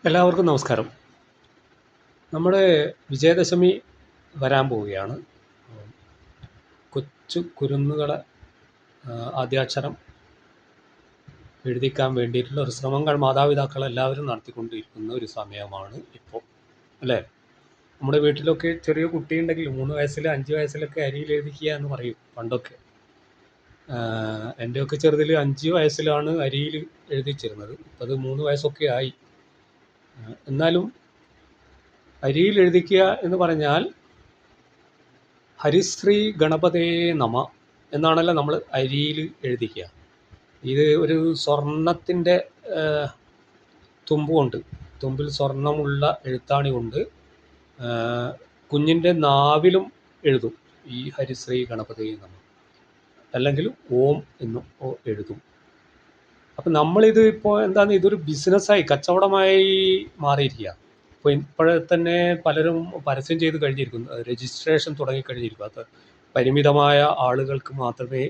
എല്ലാവർക്കും നമസ്കാരം. നമ്മുടെ വിജയദശമി വരാൻ പോവുകയാണ്. കൊച്ചു കുരുന്നുകളെ ആദ്യാക്ഷരം എഴുതിക്കാൻ വേണ്ടിയിട്ടുള്ള ഒരു ശ്രമങ്ങൾ മാതാപിതാക്കൾ എല്ലാവരും നടത്തിക്കൊണ്ടിരിക്കുന്ന ഒരു സമയമാണ് ഇപ്പോൾ, അല്ലേ? നമ്മുടെ വീട്ടിലൊക്കെ ചെറിയ കുട്ടിയുണ്ടെങ്കിൽ 3 വയസ്സിൽ 5 വയസ്സിലൊക്കെ അരിയിൽ എഴുതിക്കുക എന്ന് പറയും പണ്ടൊക്കെ. എൻ്റെയൊക്കെ ചെറുതിൽ 5 വയസ്സിലാണ് അരിയിൽ എഴുതിച്ചിരുന്നത്. ഇപ്പോൾ അത് 3 വയസ്സൊക്കെ ആയി. എന്നാലും അരിയിൽ എഴുതിക്കുക എന്ന് പറഞ്ഞാൽ ഹരിശ്രീ ഗണപതേ നമ എന്നാണല്ലോ നമ്മൾ അരിയിൽ എഴുതിക്കുക. ഇത് ഒരു സ്വർണത്തിൻ്റെ തുമ്പുകൊണ്ട്, തുമ്പിൽ സ്വർണമുള്ള എഴുത്താണി കൊണ്ട് കുഞ്ഞിൻ്റെ നാവിലും എഴുതും ഈ ഹരിശ്രീ ഗണപതേ നമ, അല്ലെങ്കിൽ ഓം എന്നും എഴുതും. അപ്പം നമ്മളിത് ഇപ്പോൾ എന്താണ്, ഇതൊരു ബിസിനസ്സായി, കച്ചവടമായി മാറിയിരിക്കുക. ഇപ്പോൾ ഇപ്പോഴെ തന്നെ പലരും പരസ്യം ചെയ്ത് കഴിഞ്ഞിരിക്കുന്നു, രജിസ്ട്രേഷൻ തുടങ്ങിക്കഴിഞ്ഞിരിക്കും. അത് പരിമിതമായ ആളുകൾക്ക് മാത്രമേ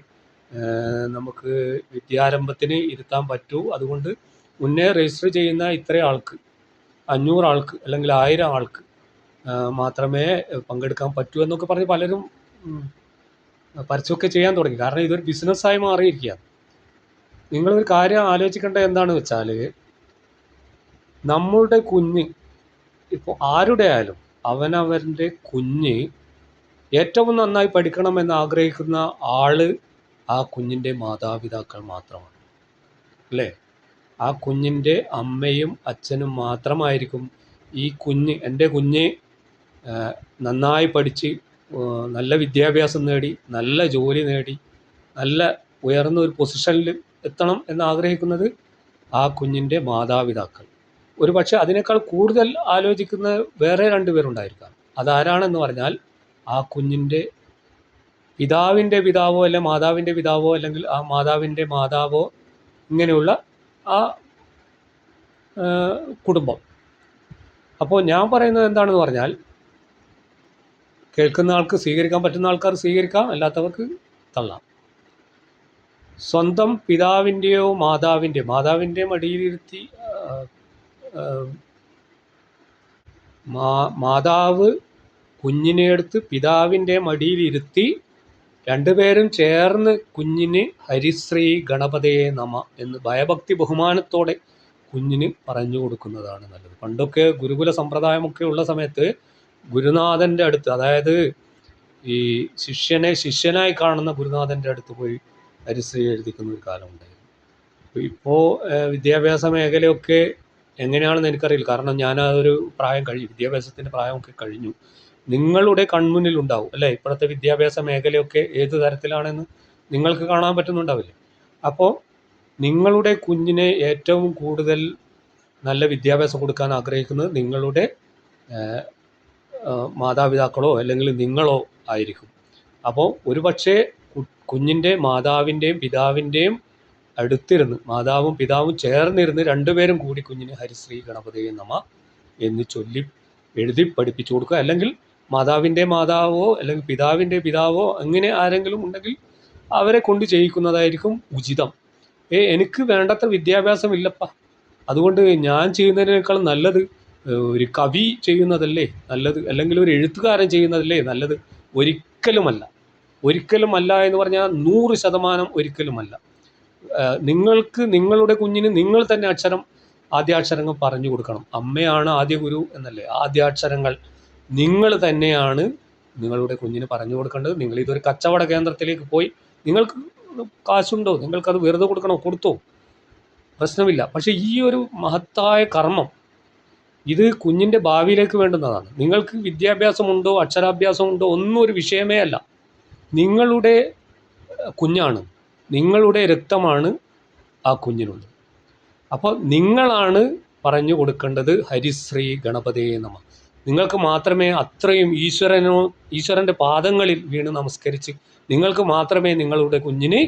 നമുക്ക് വിദ്യാരംഭത്തിന് ഇരുത്താൻ പറ്റൂ. അതുകൊണ്ട് മുന്നേ രജിസ്റ്റർ ചെയ്യുന്ന ഇത്ര ആൾക്ക്, 500 ആൾക്ക് അല്ലെങ്കിൽ 1000 ആൾക്ക് മാത്രമേ പങ്കെടുക്കാൻ പറ്റൂ എന്നൊക്കെ പറഞ്ഞ് പലരും പരസ്യമൊക്കെ ചെയ്യാൻ തുടങ്ങി. കാരണം ഇതൊരു ബിസിനസ്സായി മാറിയിരിക്കുകയാണ്. നിങ്ങളൊരു കാര്യം ആലോചിക്കേണ്ടത് എന്താണെന്ന് വെച്ചാൽ, നമ്മളുടെ കുഞ്ഞ്, ഇപ്പോൾ ആരുടെ ആയാലും അവനവൻ്റെ കുഞ്ഞ് ഏറ്റവും നന്നായി പഠിക്കണമെന്ന് ആഗ്രഹിക്കുന്ന ആൾ ആ കുഞ്ഞിൻ്റെ മാതാപിതാക്കൾ മാത്രമാണ്, അല്ലേ? ആ കുഞ്ഞിൻ്റെ അമ്മയും അച്ഛനും മാത്രമായിരിക്കും ഈ കുഞ്ഞ്, എൻ്റെ കുഞ്ഞ് നന്നായി പഠിച്ച് നല്ല വിദ്യാഭ്യാസം നേടി നല്ല ജോലി നേടി നല്ല ഉയർന്ന ഒരു പൊസിഷനിൽ എത്തണം എന്നാഗ്രഹിക്കുന്നത് ആ കുഞ്ഞിൻ്റെ മാതാപിതാക്കൾ. ഒരു പക്ഷേ അതിനേക്കാൾ കൂടുതൽ ആലോചിക്കുന്ന വേറെ 2 പേരുണ്ടായിരിക്കാം. അതാരാണെന്ന് പറഞ്ഞാൽ ആ കുഞ്ഞിൻ്റെ പിതാവിൻ്റെ പിതാവോ അല്ലെ മാതാവിൻ്റെ പിതാവോ അല്ലെങ്കിൽ ആ മാതാവിൻ്റെ മാതാവോ, ഇങ്ങനെയുള്ള ആ കുടുംബം. അപ്പോൾ ഞാൻ പറയുന്നത് എന്താണെന്ന് പറഞ്ഞാൽ, കേൾക്കുന്ന ആൾക്ക് സ്വീകരിക്കാൻ പറ്റുന്ന ആൾക്കാർ സ്വീകരിക്കാം, അല്ലാത്തവർക്ക് തള്ളാം. സ്വന്തം പിതാവിൻ്റെയോ മാതാവിൻ്റെ മടിയിലിരുത്തി മാതാവ് കുഞ്ഞിനെ എടുത്ത് പിതാവിൻ്റെ മടിയിലിരുത്തി 2 പേരും ചേർന്ന് കുഞ്ഞിന് ഹരിശ്രീ ഗണപതേ നമ എന്ന് ഭയഭക്തി ബഹുമാനത്തോടെ കുഞ്ഞിന് പറഞ്ഞു കൊടുക്കുന്നതാണ് നല്ലത്. പണ്ടൊക്കെ ഗുരുകുല സമ്പ്രദായമൊക്കെ ഉള്ള സമയത്ത് ഗുരുനാഥൻ്റെ അടുത്ത്, അതായത് ഈ ശിഷ്യനെ ശിഷ്യനായി കാണുന്ന ഗുരുനാഥൻ്റെ അടുത്ത് പോയി ഹരിശ്രീ എഴുതിക്കുന്ന ഒരു കാലം ഉണ്ടായിരുന്നു. ഇപ്പോൾ വിദ്യാഭ്യാസ മേഖലയൊക്കെ എങ്ങനെയാണെന്ന് എനിക്കറിയില്ല. കാരണം ഞാൻ അതൊരു പ്രായം കഴിഞ്ഞു, വിദ്യാഭ്യാസത്തിൻ്റെ പ്രായമൊക്കെ കഴിഞ്ഞു. നിങ്ങളുടെ കൺമുന്നിലുണ്ടാവും, അല്ലേ? ഇപ്പോഴത്തെ വിദ്യാഭ്യാസ മേഖലയൊക്കെ ഏത് തരത്തിലാണെന്ന് നിങ്ങൾക്ക് കാണാൻ പറ്റുന്നുണ്ടാവില്ലേ? അപ്പോൾ നിങ്ങളുടെ കുഞ്ഞിനെ ഏറ്റവും കൂടുതൽ നല്ല വിദ്യാഭ്യാസം കൊടുക്കാൻ ആഗ്രഹിക്കുന്നത് നിങ്ങളുടെ മാതാപിതാക്കളോ അല്ലെങ്കിൽ നിങ്ങളോ ആയിരിക്കും. അപ്പോൾ ഒരു പക്ഷേ കുഞ്ഞിൻ്റെ മാതാവിൻ്റെയും പിതാവിൻ്റെയും അടുത്തിരുന്ന്, മാതാവും പിതാവും ചേർന്നിരുന്ന് 2 പേരും കൂടി കുഞ്ഞിന് ഹരിശ്രീ ഗണപതേ നമ എന്ന് ചൊല്ലി എഴുതി പഠിപ്പിച്ചു കൊടുക്കുക. അല്ലെങ്കിൽ മാതാവിൻ്റെ മാതാവോ അല്ലെങ്കിൽ പിതാവിൻ്റെ പിതാവോ അങ്ങനെ ആരെങ്കിലും ഉണ്ടെങ്കിൽ അവരെ കൊണ്ട് ചെയ്യിക്കുന്നതായിരിക്കും ഉചിതം. എനിക്ക് വേണ്ടത്ര വിദ്യാഭ്യാസം ഇല്ലപ്പ, അതുകൊണ്ട് ഞാൻ ചെയ്യുന്നതിനേക്കാൾ നല്ലത് ഒരു കവി ചെയ്യുന്നതല്ലേ നല്ലത്, അല്ലെങ്കിൽ ഒരു എഴുത്തുകാരൻ ചെയ്യുന്നതല്ലേ നല്ലത്. ഒരിക്കലുമല്ല എന്ന് പറഞ്ഞാൽ 100% ഒരിക്കലുമല്ല. നിങ്ങൾക്ക് നിങ്ങളുടെ കുഞ്ഞിന് നിങ്ങൾ തന്നെ ആദ്യാക്ഷരങ്ങൾ പറഞ്ഞു കൊടുക്കണം. അമ്മയാണ് ആദ്യ ഗുരു എന്നല്ലേ? ആദ്യാക്ഷരങ്ങൾ നിങ്ങൾ തന്നെയാണ് നിങ്ങളുടെ കുഞ്ഞിന് പറഞ്ഞു കൊടുക്കേണ്ടത്. നിങ്ങളിതൊരു കച്ചവട കേന്ദ്രത്തിലേക്ക് പോയി, നിങ്ങൾക്ക് കാശുണ്ടോ, നിങ്ങൾക്കത് വെറുതെ കൊടുത്തോ, പ്രശ്നമില്ല. പക്ഷേ ഈ ഒരു മഹത്തായ കർമ്മം ഇത് കുഞ്ഞിൻ്റെ ഭാവിയിലേക്ക് വേണ്ടുന്നതാണ്. നിങ്ങൾക്ക് വിദ്യാഭ്യാസമുണ്ടോ അക്ഷരാഭ്യാസമുണ്ടോ ഒന്നും ഒരു വിഷയമേ അല്ല. നിങ്ങളുടെ കുഞ്ഞാണ്, നിങ്ങളുടെ രക്തമാണ് ആ കുഞ്ഞിനുള്ളത്. അപ്പോൾ നിങ്ങളാണ് പറഞ്ഞു കൊടുക്കേണ്ടത് ഹരിശ്രീ ഗണപതേ നമ. നിങ്ങൾക്ക് മാത്രമേ അത്രയും ഈശ്വരൻ്റെ പാദങ്ങളിൽ വീണ് നമസ്കരിച്ച് നിങ്ങൾക്ക് മാത്രമേ നിങ്ങളുടെ കുഞ്ഞിന്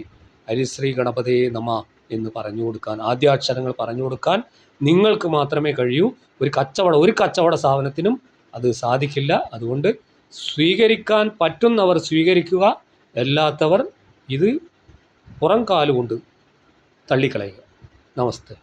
ഹരിശ്രീ ഗണപതേ നമ എന്ന് പറഞ്ഞു കൊടുക്കാൻ, ആദ്യാക്ഷരങ്ങൾ പറഞ്ഞു കൊടുക്കാൻ നിങ്ങൾക്ക് മാത്രമേ കഴിയൂ. ഒരു കച്ചവട സ്ഥാപനത്തിനും അത് സാധിക്കില്ല. അതുകൊണ്ട് സ്വീകരിക്കാൻ പറ്റുന്നവർ സ്വീകരിക്കുക, അല്ലാത്തവർ ഇത് പുറം കാലുകൊണ്ട് തള്ളിക്കളയുക. നമസ്തേ.